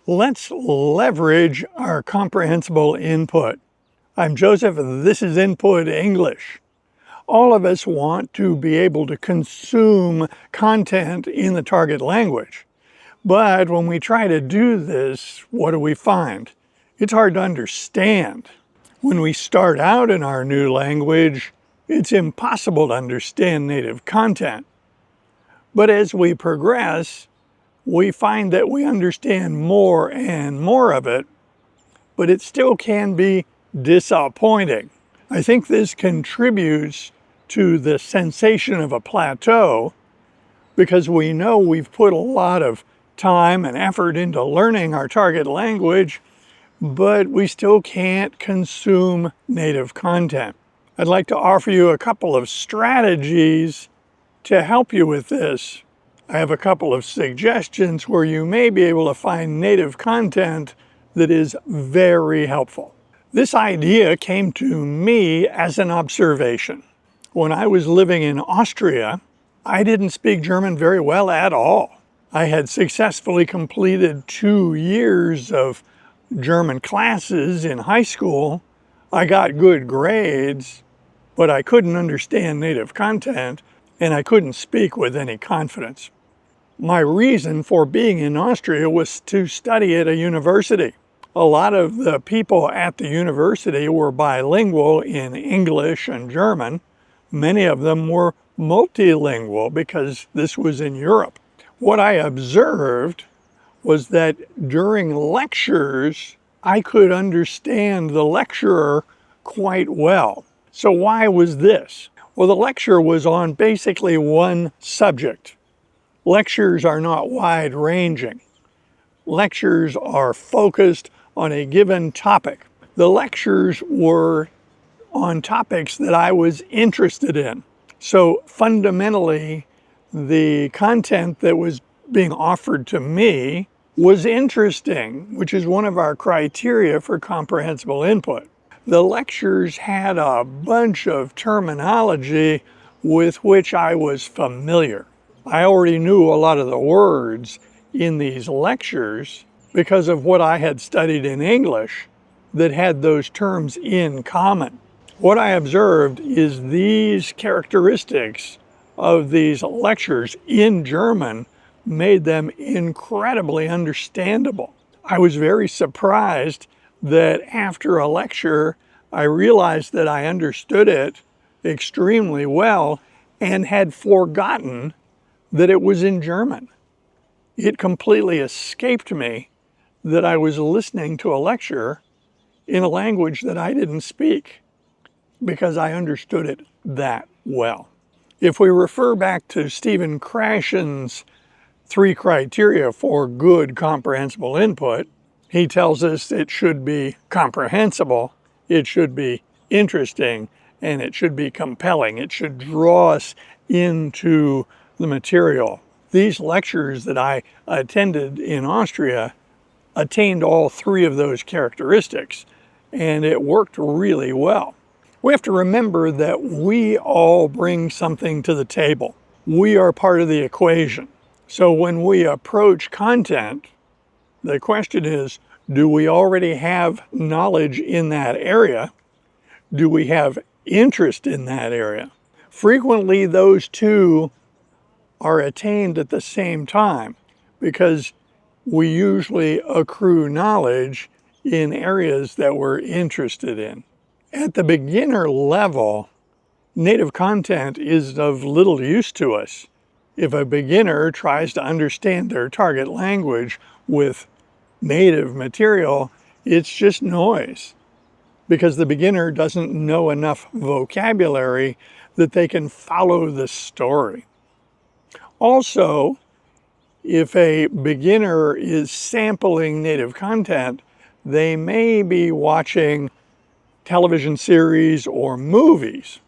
Let's leverage our comprehensible input. I'm Joseph, and this is Input English. All of us want to be able to consume content in the target language. But when we try to do this, what do we find? It's hard to understand. When we start out in our new language, it's impossible to understand native content. But as we progress, we find that we understand more and more of it, but it still can be disappointing. I think this contributes to the sensation of a plateau because we know we've put a lot of time and effort into learning our target language, but we still can't consume native content. I'd like to offer you a couple of strategies to help you with this. I have a couple of suggestions where you may be able to find native content that is very helpful. This idea came to me as an observation. When I was living in Austria, I didn't speak German very well at all. I had successfully completed 2 years of German classes in high school. I got good grades, but I couldn't understand native content, and I couldn't speak with any confidence. My reason for being in Austria was to study at a university. A lot of the people at the university were bilingual in English and German. Many of them were multilingual because this was in Europe. What I observed was that during lectures, I could understand the lecturer quite well. So why was this? Well, the lecture was on basically one subject. Lectures are not wide-ranging. Lectures are focused on a given topic. The lectures were on topics that I was interested in. So fundamentally, the content that was being offered to me was interesting, which is one of our criteria for comprehensible input. The lectures had a bunch of terminology with which I was familiar. I already knew a lot of the words in these lectures because of what I had studied in English that had those terms in common. What I observed is these characteristics of these lectures in German made them incredibly understandable. I was very surprised that after a lecture, I realized that I understood it extremely well and had forgotten that it was in German. It completely escaped me that I was listening to a lecture in a language that I didn't speak because I understood it that well. If we refer back to Stephen Krashen's 3 criteria for good comprehensible input, he tells us it should be comprehensible, it should be interesting, and it should be compelling. It should draw us into the material. These lectures that I attended in Austria attained all 3 of those characteristics, and it worked really well. We have to remember that we all bring something to the table. We are part of the equation. So when we approach content, the question is, do we already have knowledge in that area? Do we have interest in that area? Frequently, those 2 are attained at the same time because we usually accrue knowledge in areas that we're interested in. At the beginner level, native content is of little use to us. If a beginner tries to understand their target language with native material, it's just noise because the beginner doesn't know enough vocabulary that they can follow the story. Also, if a beginner is sampling native content, they may be watching television series or movies.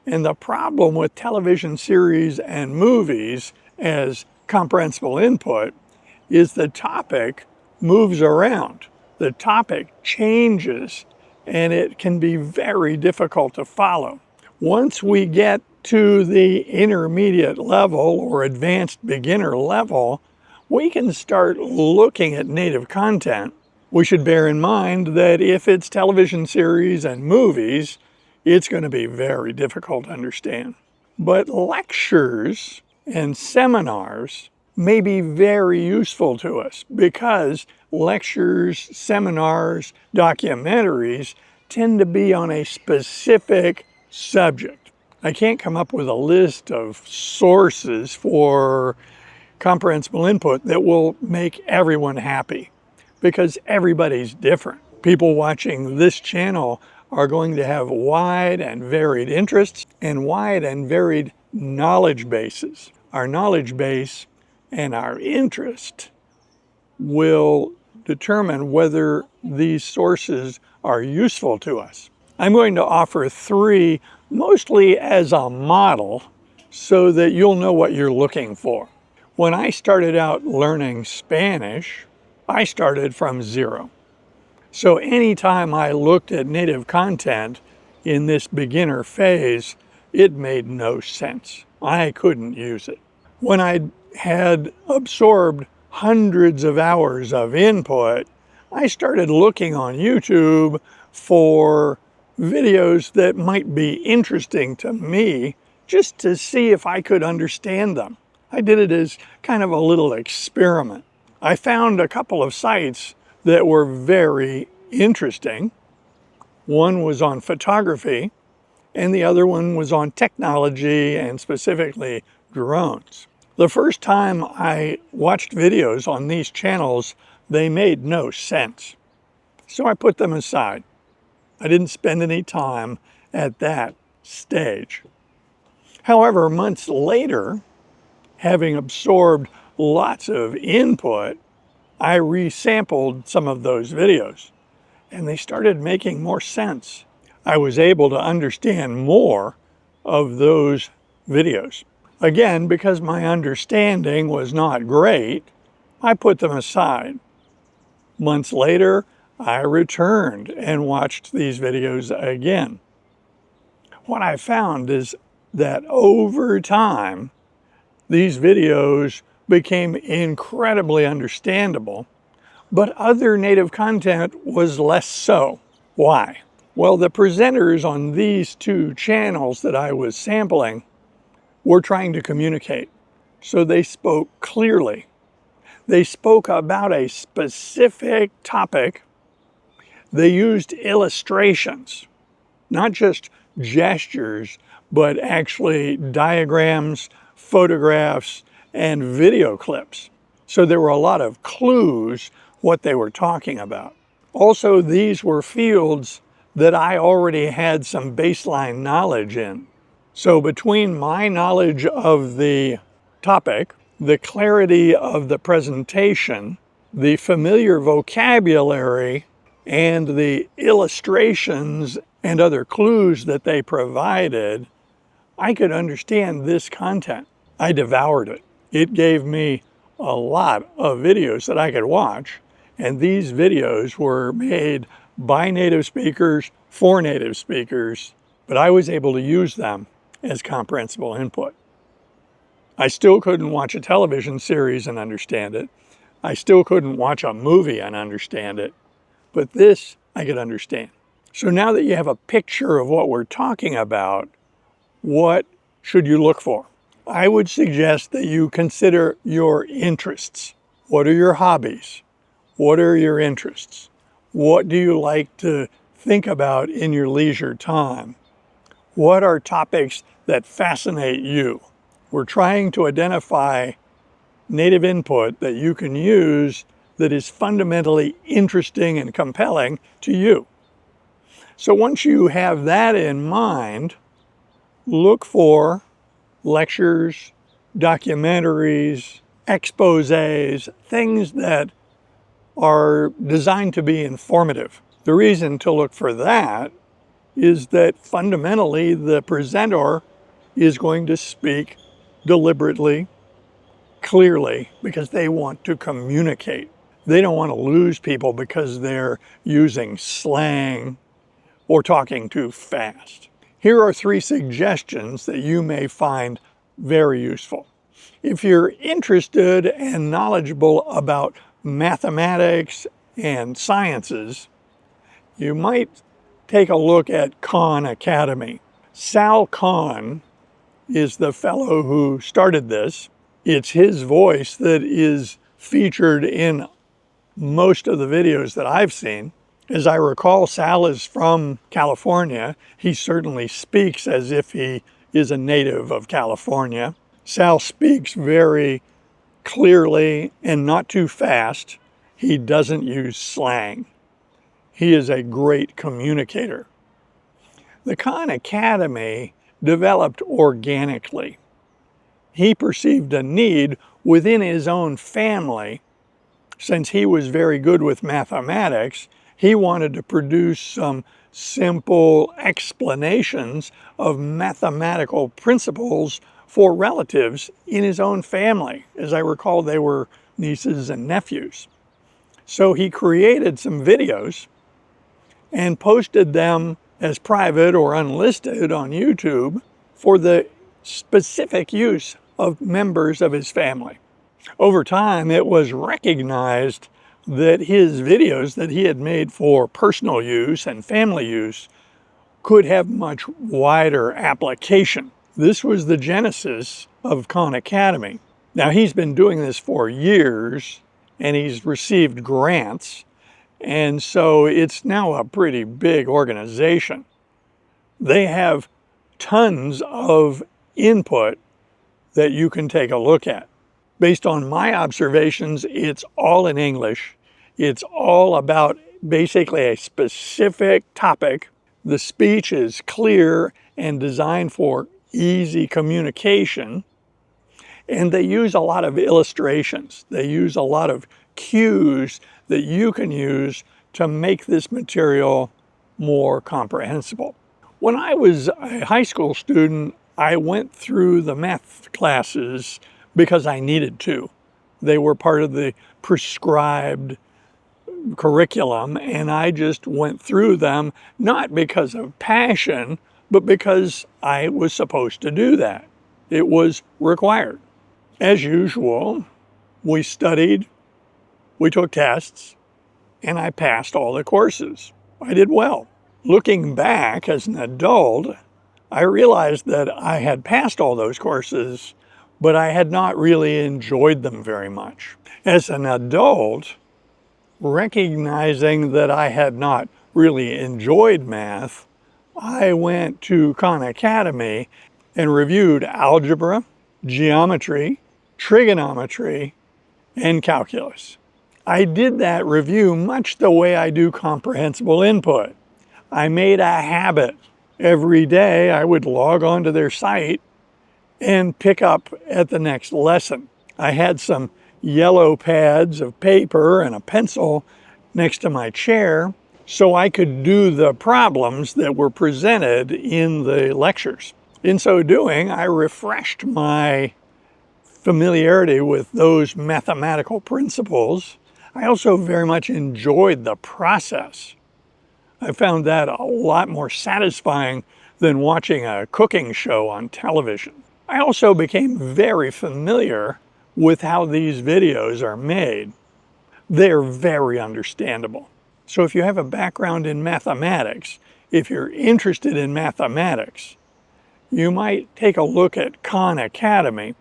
And the problem with television series and movies as comprehensible input is the topic moves around. The topic changes, and it can be very difficult to follow. Once we get to the intermediate level or advanced beginner level, we can start looking at native content. We should bear in mind that if it's television series and movies, it's going to be very difficult to understand. But lectures and seminars may be very useful to us because lectures, seminars, documentaries tend to be on a specific subject. I can't come up with a list of sources for comprehensible input that will make everyone happy because everybody's different. People watching this channel are going to have wide and varied interests and wide and varied knowledge bases. Our knowledge base and our interest will determine whether these sources are useful to us. I'm going to offer 3 mostly as a model so that you'll know what you're looking for. When I started out learning Spanish, I started from 0. So anytime I looked at native content in this beginner phase, it made no sense. I couldn't use it. When I had absorbed hundreds of hours of input, I started looking on YouTube for videos that might be interesting to me just to see if I could understand them. I did it as kind of a little experiment. I found a couple of sites that were very interesting. One was on photography, and the other one was on technology and specifically drones. The first time I watched videos on these channels, they made no sense. So I put them aside. I didn't spend any time at that stage. However, months later, having absorbed lots of input, I resampled some of those videos and they started making more sense. I was able to understand more of those videos. Again, because my understanding was not great, I put them aside. Months later, I returned and watched these videos again. What I found is that over time, these videos became incredibly understandable, but other native content was less so. Why? Well, the presenters on these 2 channels that I was sampling were trying to communicate. So they spoke clearly. They spoke about a specific topic. They used illustrations, not just gestures, but actually diagrams, photographs, and video clips. So there were a lot of clues what they were talking about. Also, these were fields that I already had some baseline knowledge in. So between my knowledge of the topic, the clarity of the presentation, the familiar vocabulary, and the illustrations and other clues that they provided, I could understand this content. I devoured it. It gave me a lot of videos that I could watch, and these videos were made by native speakers for native speakers, but I was able to use them as comprehensible input. I still couldn't watch a television series and understand it. I still couldn't watch a movie and understand it, but this I could understand. So now that you have a picture of what we're talking about, what should you look for? I would suggest that you consider your interests. What are your hobbies? What are your interests? What do you like to think about in your leisure time? What are topics that fascinate you? We're trying to identify native input that you can use that is fundamentally interesting and compelling to you. So once you have that in mind, look for lectures, documentaries, exposés, things that are designed to be informative. The reason to look for that is that fundamentally the presenter is going to speak deliberately, clearly, because they want to communicate. They don't want to lose people because they're using slang or talking too fast. Here are 3 suggestions that you may find very useful. If you're interested and knowledgeable about mathematics and sciences, you might take a look at Khan Academy. Sal Khan is the fellow who started this. It's his voice that is featured in most of the videos that I've seen. As I recall, Sal is from California. He certainly speaks as if he is a native of California. Sal speaks very clearly and not too fast. He doesn't use slang. He is a great communicator. The Khan Academy developed organically. He perceived a need within his own family. Since he was very good with mathematics, he wanted to produce some simple explanations of mathematical principles for relatives in his own family. As I recall, they were nieces and nephews. So he created some videos and posted them as private or unlisted on YouTube for the specific use of members of his family. Over time, it was recognized that his videos that he had made for personal use and family use could have much wider application. This was the genesis of Khan Academy. Now, he's been doing this for years, and he's received grants, and so it's now a pretty big organization. They have tons of input that you can take a look at. Based on my observations, it's all in English. It's all about basically a specific topic. The speech is clear and designed for easy communication. And they use a lot of illustrations. They use a lot of cues that you can use to make this material more comprehensible. When I was a high school student, I went through the math classes because I needed to. They were part of the prescribed curriculum, and I just went through them, not because of passion, but because I was supposed to do that. It was required. As usual, we studied, we took tests, and I passed all the courses. I did well. Looking back as an adult, I realized that I had passed all those courses, but I had not really enjoyed them very much. As an adult, recognizing that I had not really enjoyed math, I went to Khan Academy and reviewed algebra, geometry, trigonometry, and calculus. I did that review much the way I do comprehensible input. I made a habit. Every day I would log on to their site and pick up at the next lesson. I had some yellow pads of paper and a pencil next to my chair so I could do the problems that were presented in the lectures. In so doing, I refreshed my familiarity with those mathematical principles. I also very much enjoyed the process. I found that a lot more satisfying than watching a cooking show on television. I also became very familiar with how these videos are made. They're very understandable. So if you have a background in mathematics, if you're interested in mathematics, you might take a look at Khan Academy.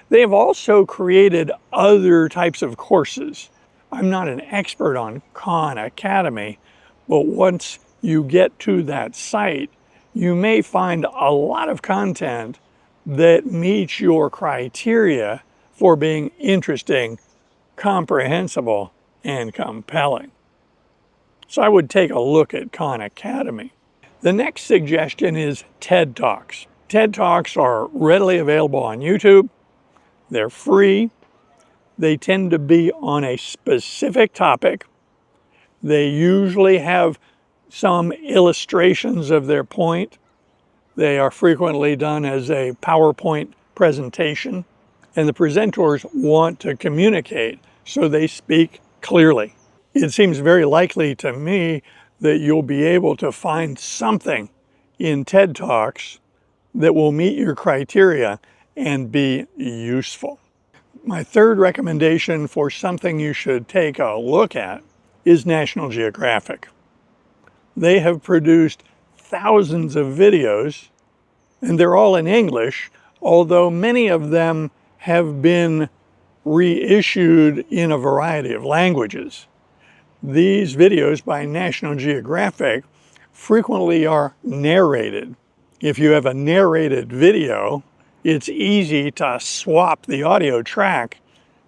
They have also created other types of courses. I'm not an expert on Khan Academy, but once you get to that site, you may find a lot of content that meets your criteria for being interesting, comprehensible, and compelling. So I would take a look at Khan Academy. The next suggestion is TED Talks. TED Talks are readily available on YouTube. They're free. They tend to be on a specific topic. They usually have some illustrations of their point. They are frequently done as a PowerPoint presentation, and the presenters want to communicate, so they speak clearly. It seems very likely to me that you'll be able to find something in TED Talks that will meet your criteria and be useful. My third recommendation for something you should take a look at is National Geographic. They have produced thousands of videos, and they're all in English, although many of them have been reissued in a variety of languages. These videos by National Geographic frequently are narrated. If you have a narrated video, it's easy to swap the audio track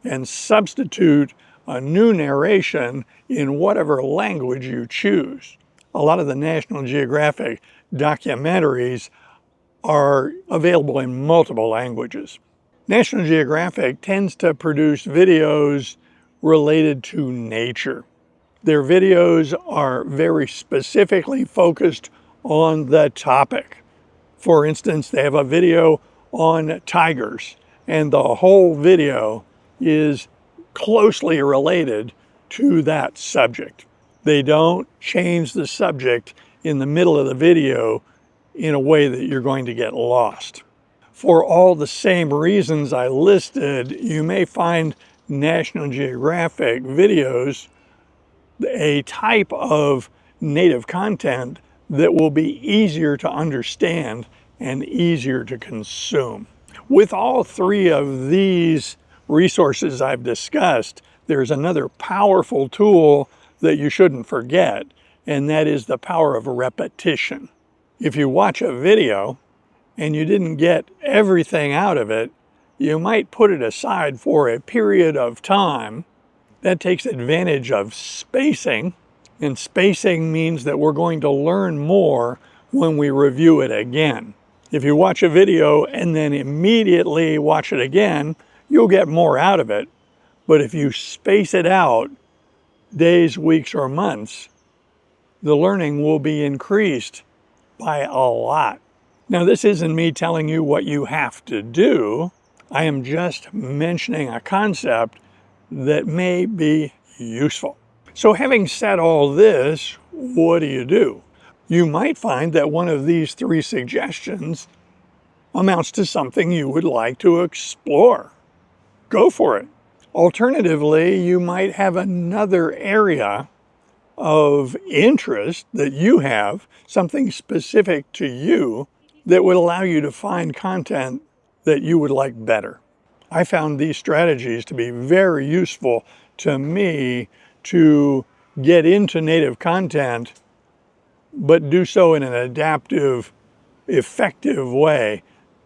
and substitute a new narration in whatever language you choose. A lot of the National Geographic documentaries are available in multiple languages. National Geographic tends to produce videos related to nature. Their videos are very specifically focused on the topic. For instance, they have a video on tigers, and the whole video is closely related to that subject. They don't change the subject in the middle of the video in a way that you're going to get lost. For all the same reasons I listed, you may find National Geographic videos a type of native content that will be easier to understand and easier to consume. With all three of these resources I've discussed, there's another powerful tool that you shouldn't forget, and that is the power of repetition. If you watch a video and you didn't get everything out of it, you might put it aside for a period of time. That takes advantage of spacing, and spacing means that we're going to learn more when we review it again. If you watch a video and then immediately watch it again, you'll get more out of it. But if you space it out days, weeks, or months, the learning will be increased by a lot. Now, this isn't me telling you what you have to do. I am just mentioning a concept that may be useful. So having said all this, what do? You might find that one of these three suggestions amounts to something you would like to explore. Go for it. Alternatively, you might have another area of interest that you have, something specific to you, that would allow you to find content that you would like better. I found these strategies to be very useful to me to get into native content, but do so in an adaptive, effective way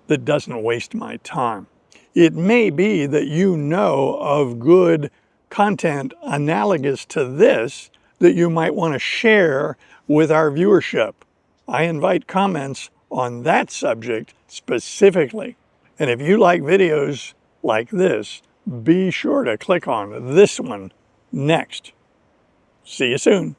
that doesn't waste my time. It may be that you know of good content analogous to this that you might want to share with our viewership. I invite comments on that subject specifically. And if you like videos like this, be sure to click on this one next. See you soon.